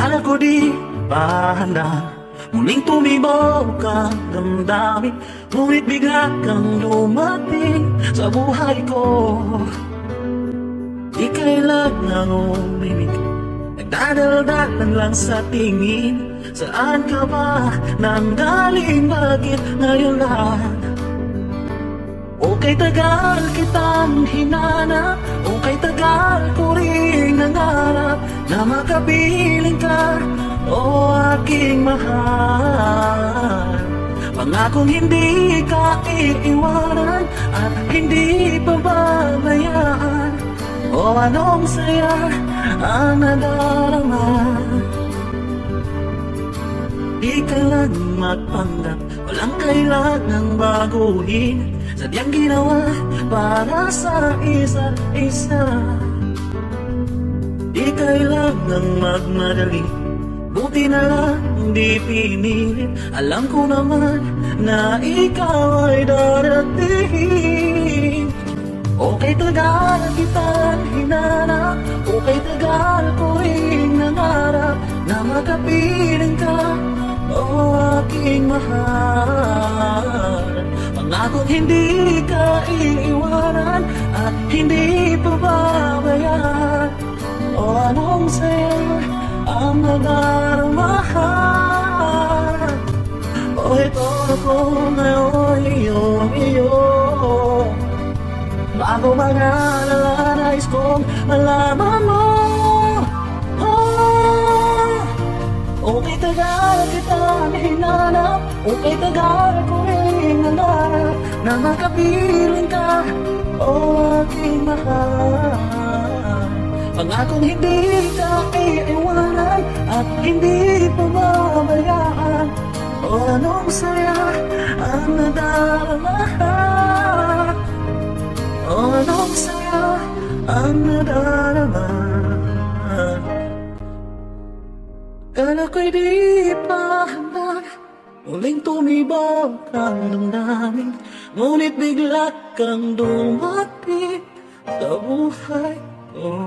Akala ko di pa handa, muling tumibok ang damdamin, ngunit bigla kang dumating sa buhay ko. Di kailangang umimik, nagdadaldalan lang sa tingin. Saan ka ba nanggaling, bakit ngayon lang? Okay, tagal kitang hinanap, okay, tagal ko rin nangarap na makapiling ka, o aking mahal. Pangakong hindi ka iiwanan at hindi pababayaan, o anong saya ang nadarama. Di ka lang magpanggap, walang kailangang baguhin, sadyang ginawa para sa isa't isa. Di kailangang magmadali, buti na lang di pinilit. Alam ko naman na ikaw ay darating. Okay, tagal kitang hinanap, okay, tagal ko rin nangarap na makapiling ka, o aking mahal. Pangakong hindi ka iiwanan at hindi pababayaan, o anong saya ang nadaramahan. O ito ako ngayon, iyo. Bago mga nalanais kong malaman mo. Okay, tagal kitang hinanap, okay, tagal ko rin nangarap na makapiling ka, o aking mahal. Pangakong hindi ka iiwanan at hindi pababayaan, o anong saya ang nadaramahan, o anong saya ang nadaramahan. Kala ko'y di pa handa, muling tumibok ang damdamin, ngunit bigla kang dumating sa buhay ko.